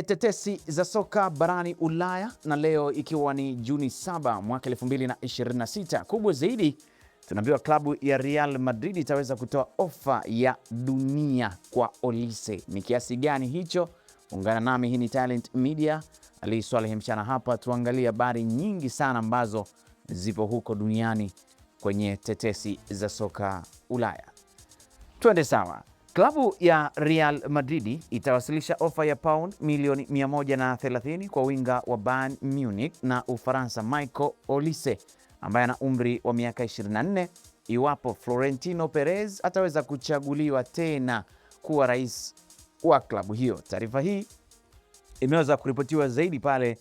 tetesi za soka barani Ulaya, na leo ikiwa ni Juni 7 mwaka 2026, kubwa zaidi tunaambiwa klabu ya Real Madrid itaweza kutoa ofa ya dunia kwa Olise. Ni kiasi gani hicho? Ungana nami, hii ni Talent Media. Ali Swaleh mchana hapa, tuangalie habari nyingi sana ambazo zipo huko duniani kwenye tetesi za soka Ulaya. Twende sawa. Klabu ya Real Madrid itawasilisha ofa ya pound milioni 130 kwa winga wa Bayern Munich na Ufaransa Michael Olise ambaye ana umri wa miaka 24 iwapo Florentino Perez ataweza kuchaguliwa tena kuwa rais wa klabu hiyo. Taarifa hii imeweza kuripotiwa zaidi pale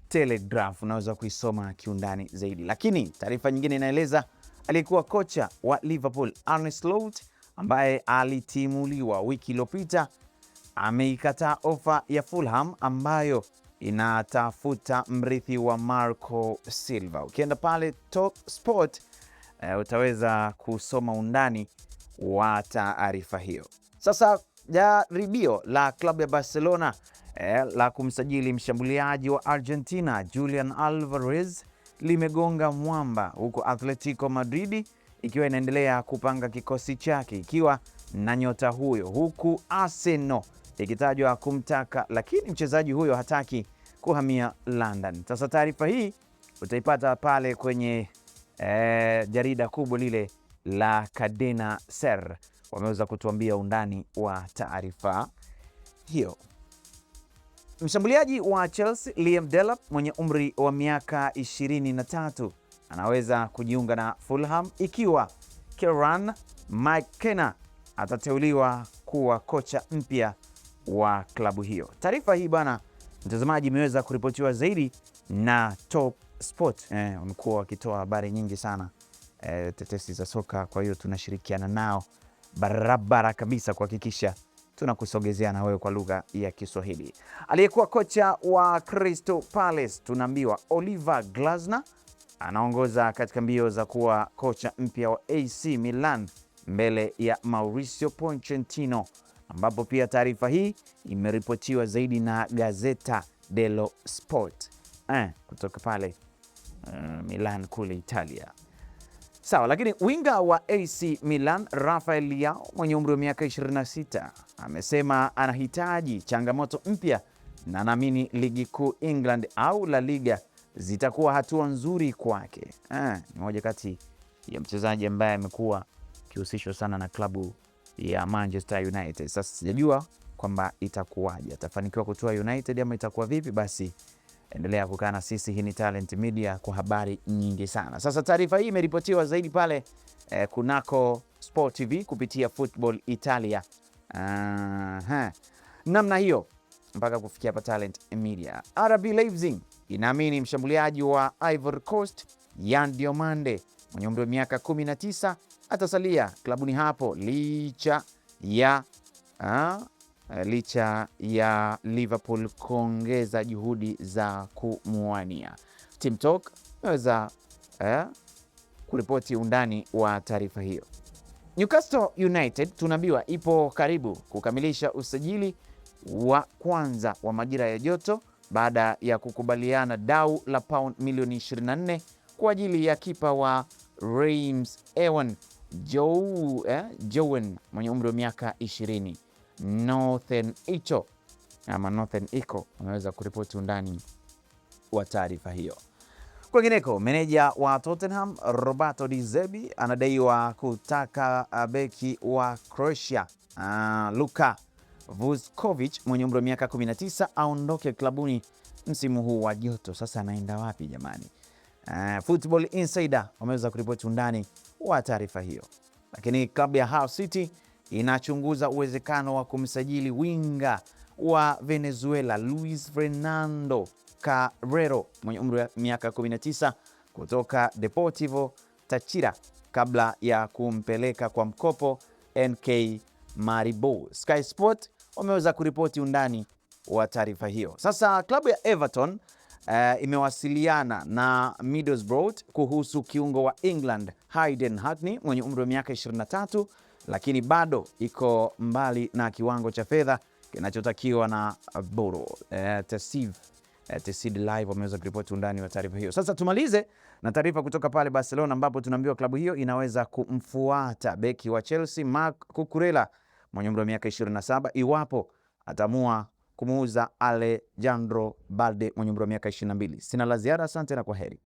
Telegraph, unaweza kuisoma kiundani zaidi. Lakini taarifa nyingine inaeleza aliyekuwa kocha wa Liverpool Arne Slot ambaye alitimuliwa wiki iliyopita ameikataa ofa ya Fulham ambayo inatafuta mrithi wa Marco Silva. Ukienda pale Top Sport utaweza kusoma undani wa taarifa hiyo. Sasa jaribio la klabu ya Barcelona la kumsajili mshambuliaji wa Argentina Julian Alvarez limegonga mwamba, huko Atletico Madrid ikiwa inaendelea kupanga kikosi chake ikiwa na nyota huyo, huku Arsenal ikitajwa kumtaka, lakini mchezaji huyo hataki kuhamia London. Sasa taarifa hii utaipata pale kwenye jarida kubwa lile la Cadena Ser. Wameweza kutuambia undani wa taarifa hiyo. Mshambuliaji wa Chelsea Liam Delap mwenye umri wa miaka 23 anaweza kujiunga na Fulham ikiwa Kieran McKenna atateuliwa kuwa kocha mpya wa klabu hiyo. Taarifa hii bwana mtazamaji imeweza kuripotiwa zaidi na Top Sport. Wamekuwa wakitoa habari nyingi sana tetesi za soka, kwa hiyo tunashirikiana nao barabara kabisa kuhakikisha tunakusogezea na wewe kwa lugha ya Kiswahili. Aliyekuwa kocha wa Crystal Palace tunaambiwa Oliver Glasner anaongoza katika mbio za kuwa kocha mpya wa AC Milan mbele ya Mauricio Pochettino, ambapo pia taarifa hii imeripotiwa zaidi na Gazzetta dello Sport kutoka pale Milan kule Italia. Sawa, lakini winga wa AC Milan Rafael Leao mwenye umri wa miaka 26 amesema anahitaji changamoto mpya na anaamini ligi kuu England au La Liga zitakuwa hatua nzuri kwake. Ni moja kati ya mchezaji ambaye amekuwa kihusishwa sana na klabu ya Manchester United. Sasa sijajua kwamba itakuwaje, atafanikiwa kutoa United ama itakuwa vipi? Basi endelea kukaa na sisi, hii ni Talent Media kwa habari nyingi sana. Sasa taarifa hii imeripotiwa zaidi pale kunako Sport TV kupitia Football Italia. Namna hiyo mpaka kufikia hapa Talent Media. RB Leipzig inaamini mshambuliaji wa Ivory Coast Yan Diomande mwenye umri wa miaka 19 atasalia klabuni hapo licha ya Liverpool kuongeza juhudi za kumwania. Team Talk imeweza kuripoti undani wa taarifa hiyo. Newcastle United tunaambiwa ipo karibu kukamilisha usajili wa kwanza wa majira ya joto baada ya kukubaliana dau la pound milioni 24 kwa ajili ya kipa wa Reims Ewan Jowen mwenye umri wa miaka 20. Northern Echo wameweza kuripoti undani wa taarifa hiyo. Kwingineko, meneja wa Tottenham Roberto Di Zerbi anadaiwa kutaka beki wa Croatia Luka Vuskovic mwenye umri wa miaka 19 aondoke klabuni msimu huu wa joto. Sasa anaenda wapi jamani? Football Insider wameweza kuripoti undani wa taarifa hiyo. Lakini klabu ya Hull City inachunguza uwezekano wa kumsajili winga wa Venezuela Luis Fernando Carrero mwenye umri wa miaka 19 kutoka Deportivo Táchira kabla ya kumpeleka kwa mkopo NK Maribor. Sky Sport wameweza kuripoti undani wa taarifa hiyo. Sasa klabu ya Everton imewasiliana na Middlesbrough kuhusu kiungo wa England Hayden Hackney mwenye umri wa miaka 23, lakini bado iko mbali na kiwango cha fedha kinachotakiwa na Boro. Tessid Live wameweza kuripoti undani wa taarifa hiyo. Sasa tumalize na taarifa kutoka pale Barcelona, ambapo tunaambiwa klabu hiyo inaweza kumfuata beki wa Chelsea Marc Cucurella mwenye umri wa miaka 27 iwapo ataamua kumuuza Alejandro Balde mwenye umri wa miaka 22. Sina la ziada, asante na kwaheri.